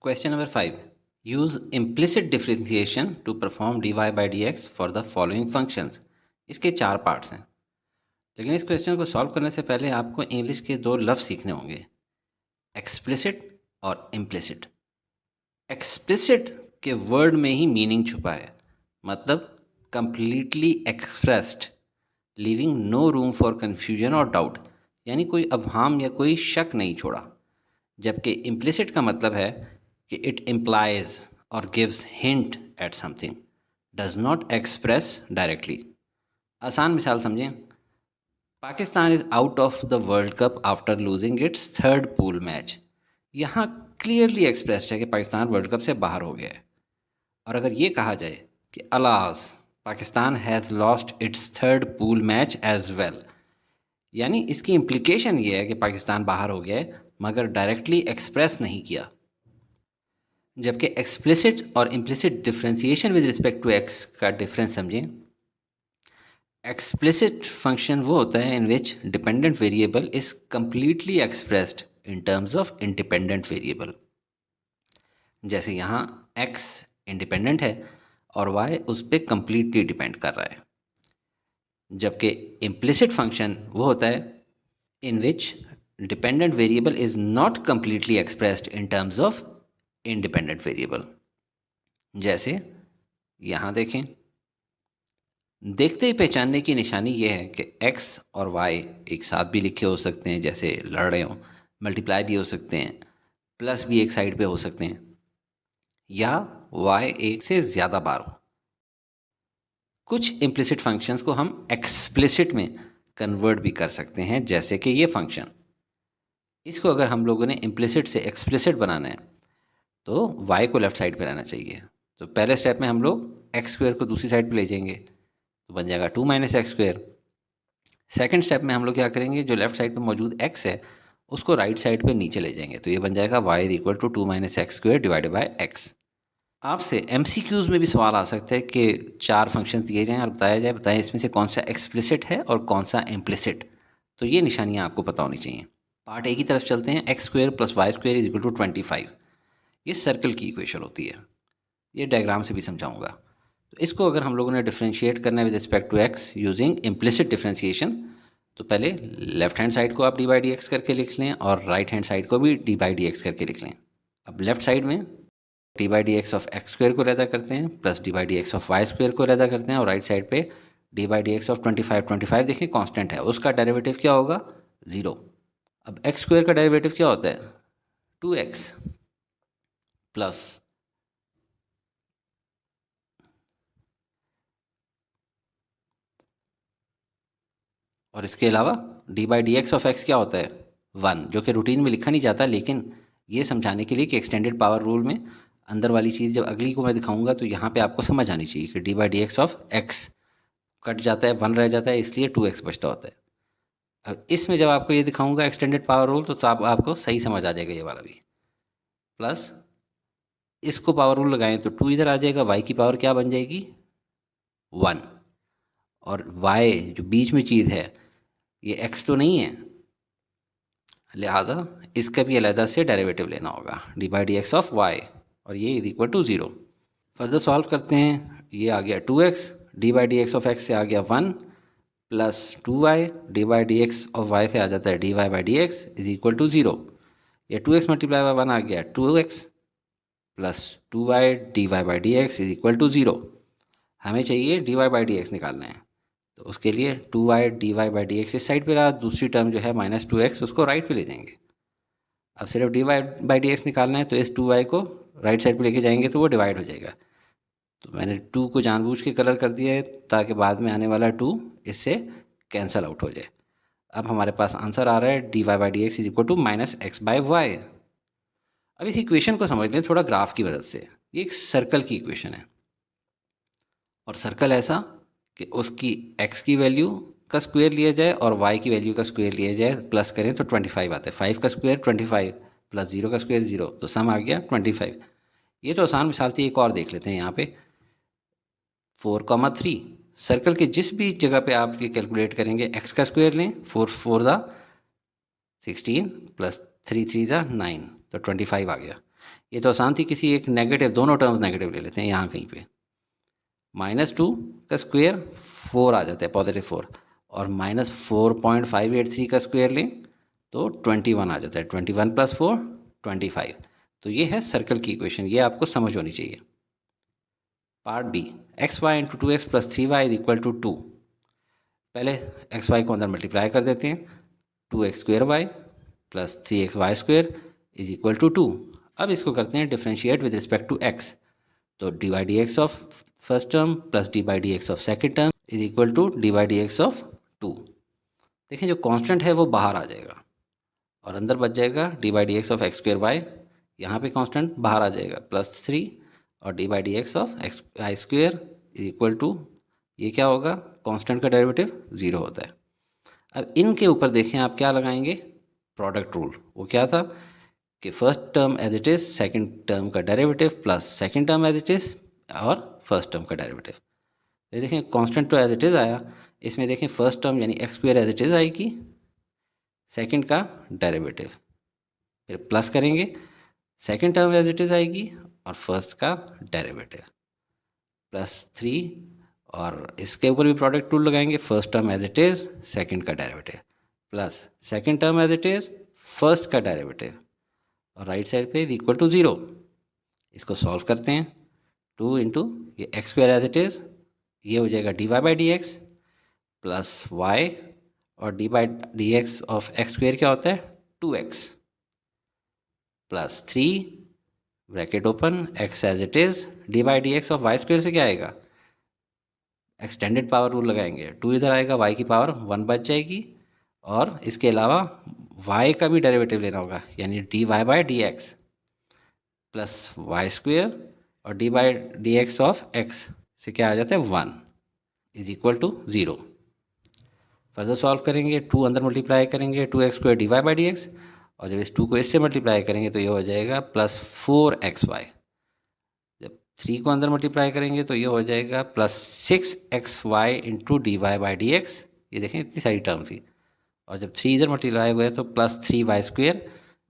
Question number 5. Use implicit differentiation to perform dy by dx for the following functions. इसके 4 parts हैं, लेकिन इस question को solve करने से पहले आपको इंग्लिश के 2 लफ्ज़ सीखने होंगे, एक्सप्लिसिट और इम्प्लिसिट। एक्सप्लिसिट के वर्ड में ही मीनिंग छुपा है, मतलब completely expressed, leaving no room for confusion और डाउट, यानी कोई अवहाम या कोई शक नहीं छोड़ा। जबकि इम्प्लिसिट का मतलब है कि इट इम्प्लाइज और gives hint eight something, does not express directly. आसान मिसाल समझें, Pakistan is out of the world cup after losing its third pool match. यहाँ क्लियरली एक्सप्रेस्ड है कि पाकिस्तान वर्ल्ड कप से बाहर हो गया है। और अगर ये कहा जाए कि alas Pakistan has lost its third pool match as well, यानी इसकी इम्प्लीकेशन ये है कि पाकिस्तान बाहर हो गया है, मगर डायरेक्टली एक्सप्रेस नहीं किया। जबकि एक्सप्लिसिट और implicit differentiation with respect to x का डिफरेंस समझें। एक्सप्लिसिट फंक्शन वो होता है in which dependent variable is completely expressed in terms of independent variable. जैसे यहाँ x इंडिपेंडेंट है और y उस पर कम्प्लीटली डिपेंड कर रहा है। जबकि इम्प्लिसिट फंक्शन वो होता है in which dependent variable is not completely expressed in terms of independent variable. जैसे यहाँ देखें, देखते ही पहचानने की निशानी ये है कि x और y एक साथ भी लिखे हो सकते हैं, जैसे लड़ रहे हों, मल्टीप्लाई भी हो सकते हैं, प्लस भी एक साइड पे हो सकते हैं, या y एक से ज़्यादा बार हो। कुछ इम्प्लिसिट फंक्शंस को हम एक्सप्लिसिट में कन्वर्ट भी कर सकते हैं, जैसे कि ये फंक्शन। इसको अगर हम लोगों ने इम्प्लिसिट से एक्सप्लिसिट बनाना है तो y को लेफ़्ट साइड पे रहना चाहिए। तो पहले स्टेप में हम लोग एक्स स्क्वायर को दूसरी साइड पे ले जाएंगे, तो बन जाएगा 2 - x स्क्वायर। सेकेंड स्टेप में हम लोग क्या करेंगे, जो लेफ़्ट साइड पे मौजूद x है उसको राइट साइड पे नीचे ले जाएंगे, तो ये बन जाएगा y = 2 - x square divided by x। आपसे MCQs में भी सवाल आ सकता है कि 4 फंक्शंस दिए जाएँ और बताएं इसमें से कौन सा एक्सप्लिसिट है और कौन सा इम्प्लिसिट। तो ये निशानियाँ आपको पता होनी चाहिए। पार्ट ए की तरफ चलते हैं। x² + y² = 25। ये सर्कल की इक्वेशन होती है, ये डायग्राम से भी समझाऊंगा। तो इसको अगर हम लोगों ने डिफरेंशिएट करना है with respect to x using implicit differentiation, तो पहले लेफ्ट हैंड साइड को आप d/dx करके लिख लें और राइट हैंड साइड को भी d/dx करके लिख लें। अब लेफ्ट साइड में d/dx ऑफ x² को अलहदा करते हैं, प्लस d/dx ऑफ y² को अलहदा करते हैं, और राइट साइड पे d/dx ऑफ 25 देखें कांस्टेंट है, उसका डेरिवेटिव क्या होगा, 0। अब x² का डेरिवेटिव क्या होता है, 2x प्लस और इसके अलावा d/dx ऑफ x क्या होता है, 1, जो कि रूटीन में लिखा नहीं जाता, लेकिन ये समझाने के लिए कि एक्सटेंडेड पावर रूल में अंदर वाली चीज़ जब अगली को मैं दिखाऊंगा तो यहाँ पे आपको समझ आनी चाहिए कि d/dx ऑफ x कट जाता है, 1 रह जाता है, इसलिए 2x बचता होता है। अब इसमें जब आपको ये दिखाऊंगा एक्सटेंडेड पावर रूल, तो आपको सही समझ आ जाएगा ये वाला भी। प्लस इसको पावर रूल लगाएं तो 2 इधर आ जाएगा, y की पावर क्या बन जाएगी, 1, और y जो बीच में चीज़ है ये x तो नहीं है, लिहाजा इसका भी अलहदा से डेरिवेटिव लेना होगा, d/dx ऑफ y, और ये = 0। फर्दर सॉल्व करते हैं, ये आ गया 2x, d/dx ऑफ x से आ गया 1, plus 2y, d/dx of y से आ जाता है dy/dx = 0। ये 2x × 1 आ गया 2x, प्लस 2y dy/dx = 0। हमें चाहिए dy/dx निकालना है, तो उसके लिए 2y dy/dx इस साइड पे रहा, दूसरी टर्म जो है -2x उसको राइट पे ले जाएंगे। अब सिर्फ dy/dx निकालना है, तो इस 2y को राइट साइड पे लेके जाएंगे तो वो डिवाइड हो जाएगा। तो मैंने 2 को जानबूझ के कलर कर दिया है ताकि बाद में आने वाला 2 इससे कैंसिल आउट हो जाए। अब हमारे पास आंसर आ रहा है dy/dx = -x/y। अब इस इक्वेशन को समझ लें थोड़ा ग्राफ की मदद से। ये एक सर्कल की इक्वेशन है, और सर्कल ऐसा कि उसकी x की वैल्यू का स्क्वायर लिया जाए और y की वैल्यू का स्क्वायर लिया जाए, प्लस करें तो 25 आता है। 5 का स्क्वायर 25 प्लस 0 का स्क्वायर 0, तो सम आ गया 25। ये तो आसान मिसाल थी, एक और देख लेते हैं यहाँ पे 4,3। सर्कल के जिस भी जगह पे आप ये कैलकुलेट करेंगे, x का स्क्वायर लें, 4 4 दा 16 प्लस 3 3 दा 9, तो 25 आ गया। ये तो आसान थी, किसी एक नेगेटिव, दोनों टर्म्स नेगेटिव ले लेते हैं यहाँ कहीं पे। -2 का स्क्वायर 4 आ जाता है, +4, और -4.583 का स्क्वायर लें तो 21 आ जाता है। 21 + 4 25। तो ये है सर्कल की इक्वेशन, ये आपको समझ होनी चाहिए। Part B, xy × 2x + 3y = 2। पहले एक्स वाई को अंदर मल्टीप्लाई कर देते हैं। 2x² y + 3xy² = 2। अब इसको करते हैं differentiate with respect to x। तो dy/dx of first term plus dy/dx of second term = dy/dx of 2। देखें जो कांस्टेंट है वो बाहर आ जाएगा और अंदर बच जाएगा dy/dx ऑफ x² y। यहाँ पे कांस्टेंट बाहर आ जाएगा +3, और dy/dx ऑफ x² ये क्या होगा, कांस्टेंट का डेरिवेटिव 0 होता है। अब इनके ऊपर देखें आप क्या लगाएंगे, प्रोडक्ट रूल। वो क्या था कि first term as it is, second term का derivative plus second term as it is और फर्स्ट टर्म का डेरिवेटिव। ये देखें कांस्टेंट तो एज इट इज़ आया, इसमें देखें फर्स्ट टर्म यानी x² एज इट इज़ आएगी, सेकंड का डेरिवेटिव, फिर प्लस करेंगे, second term as it is आएगी और फर्स्ट का डेरिवेटिव +3, और इसके ऊपर भी प्रोडक्ट टूल लगाएंगे, first term as it is, second का derivative plus second term as it is, first का डेरिवेटिव, और राइट साइड पे = 0। इसको सॉल्व करते हैं। 2 × ये x² एज इट इज़, ये हो जाएगा dy/dx प्लस y, और dy/dx ऑफ x² क्या होता है, 2x plus 3 bracket open, x as it is, dy/dx of y² से क्या आएगा, एक्सटेंडेड पावर रूल लगाएंगे, 2 इधर आएगा, y की पावर 1 बच जाएगी, और इसके अलावा y का भी डेरिवेटिव लेना होगा, यानी dy/dx प्लस y² और dy/dx ऑफ x से क्या आ जाता है, 1 = 0। फर्दर सॉल्व करेंगे, 2 अंदर मल्टीप्लाई करेंगे, 2x² dy/dx, और जब इस 2 को इससे मल्टीप्लाई करेंगे तो ये हो जाएगा +4xy। जब 3 को अंदर मल्टीप्लाई करेंगे तो ये हो जाएगा +6xy × dy/dx। ये देखें इतनी सारी टर्म थी, और जब 3 इधर मल्टीप्लाई हुए तो +3y²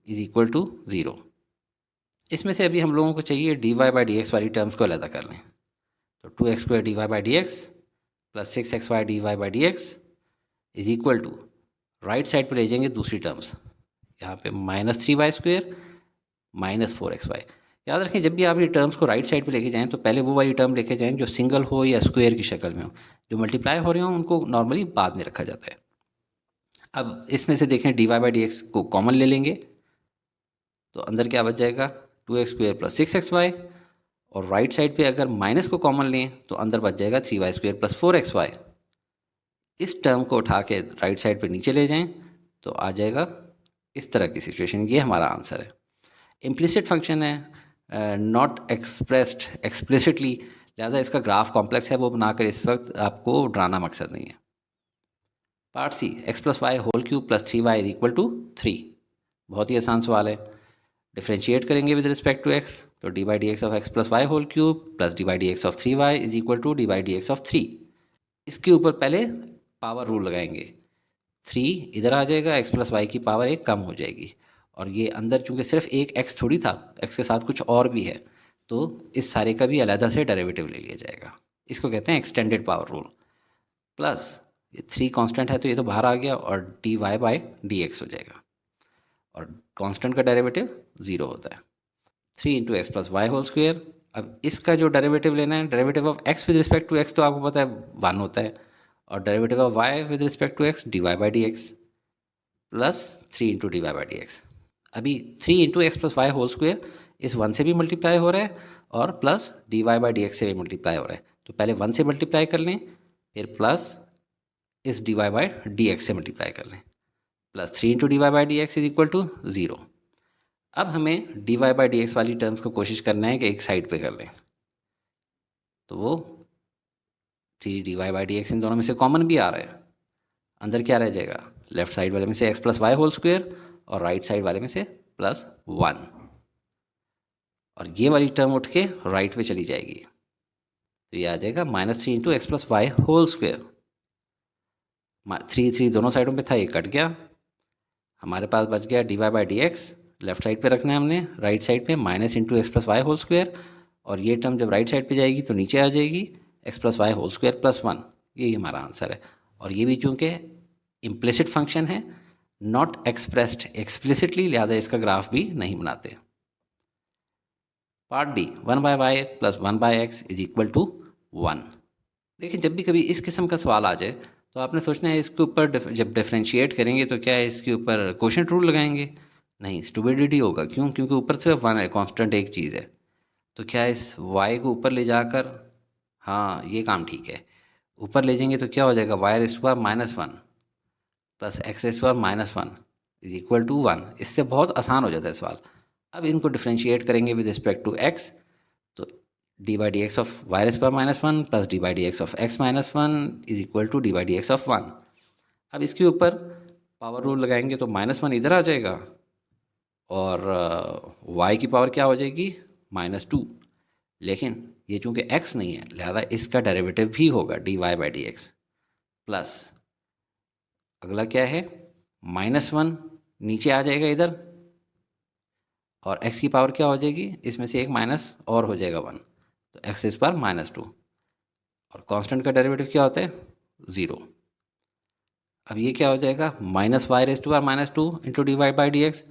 = 0। इसमें से अभी हम लोगों को चाहिए dy/dx वाली टर्म्स को अलग कर लें। तो 2x² dy/dx plus 6xy dy/dx = right side पर ले जाएंगे दूसरी टर्म्स, यहाँ पे -3y² -4xy। याद रखें जब भी आप ये टर्म्स को राइट साइड पे लेके जाएं तो पहले वो वाली टर्म लेके जाएं जो सिंगल हो या स्क्वायर की शक्ल में हो। जो मल्टीप्लाई हो रहे हो उनको नॉर्मली बाद में रखा जाता है। अब इसमें से देखें dy/dx को कॉमन ले लेंगे तो अंदर क्या बच जाएगा, 2x² + 6xy, और राइट साइड पे अगर माइनस को कॉमन लें तो अंदर बच जाएगा 3y² + 4xy। इस टर्म को उठा के राइट साइड पे नीचे ले जाएं तो आ जाएगा इस तरह की सिचुएशन। ये हमारा आंसर है। इम्प्लिसिट फंक्शन है, नॉट एक्सप्रेस्ड एक्सप्लिसिटली, लिहाजा इसका ग्राफ कॉम्प्लेक्स है, वो बनाकर इस वक्त आपको डराना मकसद नहीं है। Part C, x + y whole + 3y = 3। बहुत ही आसान सवाल है। डिफ्रेंशिएट करेंगे विद रिस्पेक्ट टू x, तो dy/dx of x + y whole plus dy/dx of 3y = dy/dx of 3। इसके ऊपर पहले पावर रूल लगाएंगे, 3 इधर आ जाएगा, x + y की पावर 1 कम हो जाएगी, और ये अंदर चूंकि सिर्फ एक x थोड़ी था, x के साथ कुछ और भी है, तो इस सारे का भी अलहदा से डेरिवेटिव ले लिया जाएगा। इसको कहते हैं एक्सटेंडेड पावर रूल। प्लस ये 3 कांस्टेंट है तो ये तो बाहर आ गया, और dy/dx हो जाएगा, और कांस्टेंट का डेरिवेटिव 0 होता है। 3 × x + y होल²। अब इसका जो डेरिवेटिव लेना है, derivative of x with respect to x तो आपको पता है 1 होता है, और derivative of y with respect to x dy/dx plus 3 × dy/dx। अभी 3 × x + y होल² इस 1 से भी मल्टीप्लाई हो रहा है और प्लस dy/dx से भी मल्टीप्लाई हो रहा है, तो पहले 1 से मल्टीप्लाई कर लें, फिर प्लस इस dy/dx से मल्टीप्लाई कर लें, प्लस 3 × dy/dx = 0। अब हमें dy/dx वाली टर्म्स को कोशिश करना है कि एक साइड पे कर लें, तो वो 3 dy/dx इन दोनों में से कॉमन भी आ रहा है, अंदर क्या रह जाएगा, लेफ्ट साइड वाले में से x + y होल² और राइट साइड वाले में से +1, और ये वाली टर्म उठ के राइट पे चली जाएगी, तो ये आ जाएगा -3 × x + y होल²। 3 दोनों साइडों पे था, ये कट गया, हमारे पास बच गया dy/dx लेफ्ट साइड पे रखना है हमने, राइट साइड पे minus into x plus y whole square, और ये टर्म जब राइट साइड पे जाएगी तो नीचे आ जाएगी x plus y whole square plus 1। यही हमारा आंसर है। और ये भी चूँकि इम्प्लिसिट फंक्शन है, नॉट एक्सप्रेस्ड एक्सप्लिसिटली, लिहाजा इसका ग्राफ भी नहीं बनाते। Part D, 1/y plus 1/x is equal to 1। देखिए, जब भी कभी इस किस्म का सवाल आ जाए तो आपने सोचना है इसके ऊपर जब डिफ्रेंशिएट करेंगे तो क्या है इसके ऊपर कोशेंट रूल लगाएंगे? नहीं, स्टुपिडिटी होगा। क्यों? क्योंकि ऊपर सिर्फ 1 है, कांस्टेंट एक चीज़ है। तो क्या इस y को ऊपर ले जाकर, हाँ ये काम ठीक है, ऊपर ले जाएंगे तो क्या हो जाएगा, y raise to power -1 plus x raise to power -1 is equal to 1। इससे बहुत आसान हो जाता है सवाल। अब इनको डिफ्रेंशिएट करेंगे विद रिस्पेक्ट टू x, तो d by d x of y raise to power -1 plus d by d x of x -1 is equal to d by d x of 1। अब इसके ऊपर पावर रूल लगाएंगे तो -1 इधर आ जाएगा और y की पावर क्या हो जाएगी, -2। लेकिन ये चूंकि x नहीं है, लिहाजा इसका डेरिवेटिव भी होगा dy by d x plus, अगला क्या है, -1 नीचे आ जाएगा इधर, और x की पावर क्या हो जाएगी, इसमें से एक माइनस और हो जाएगा 1, तो x इस पर -2, और कांस्टेंट का डेरिवेटिव क्या होता है, 0। अब ये क्या हो जाएगा, -y raise to power -2 into d y by d x,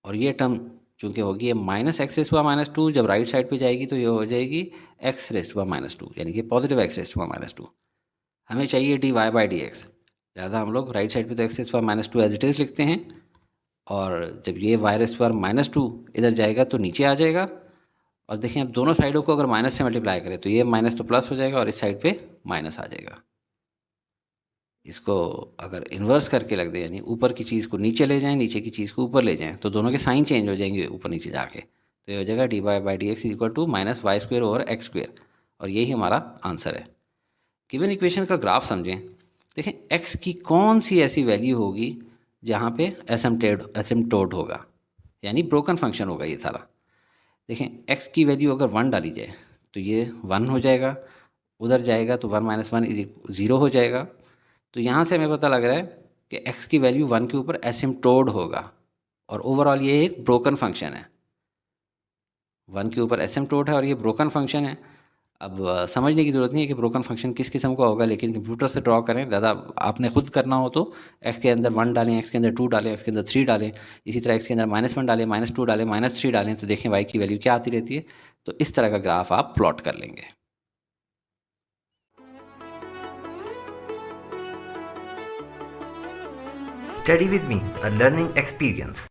और ये टर्म चूँकि होगी ये -x रेज़ टू पावर -2, जब राइट साइड पे जाएगी तो ये हो जाएगी x रेज़ टू पावर -2, यानी कि positive x raise to power -2। हमें चाहिए d y by d x, लिहाजा हम लोग राइट साइड पे तो x raise to power -2 as it is लिखते हैं, और जब ये y रेज़ टू पावर -2 इधर जाएगा तो नीचे आ जाएगा। और देखें, अब दोनों साइडों को अगर माइनस से मल्टीप्लाई करें तो ये माइनस तो प्लस हो जाएगा और इस साइड पे माइनस आ जाएगा। इसको अगर इन्वर्स करके लग दें, यानी ऊपर की चीज़ को नीचे ले जाएं, नीचे की चीज़ को ऊपर ले जाएं, तो दोनों के साइन चेंज हो जाएंगे ऊपर नीचे जाके, तो ये हो जाएगा d y by d x equal to -y square over x square, और यही हमारा आंसर है। गिवन इक्वेशन का ग्राफ समझें। देखें, x की कौन सी ऐसी वैल्यू होगी जहाँ पे एसिम्प्टोट होगा, यानी ब्रोकन फंक्शन होगा ये सारा। देखें, x की वैल्यू अगर 1 डाली जाए तो ये 1 हो जाएगा, उधर जाएगा तो 1 - 1 इज 0 हो जाएगा। तो यहाँ से हमें पता लग रहा है कि x की वैल्यू 1 के ऊपर एसिम्प्टोट होगा, और ओवरऑल ये एक ब्रोकन फंक्शन है। 1 के ऊपर एसिम्प्टोट है और ये ब्रोकन फंक्शन है। अब समझने की ज़रूरत नहीं है कि ब्रोकन फंक्शन किस किस्म का होगा, लेकिन कंप्यूटर से ड्रॉ करें, ज़्यादा आपने खुद करना हो तो x के अंदर 1 डालें, x के अंदर 2 डालें, x के अंदर 3 डालें, इसी तरह x के अंदर -1 डालें, -2 डालें, -3 डालें, तो देखें y की वैल्यू क्या आती रहती है। तो इस तरह का ग्राफ आप प्लॉट कर लेंगे। Study with me, a learning experience.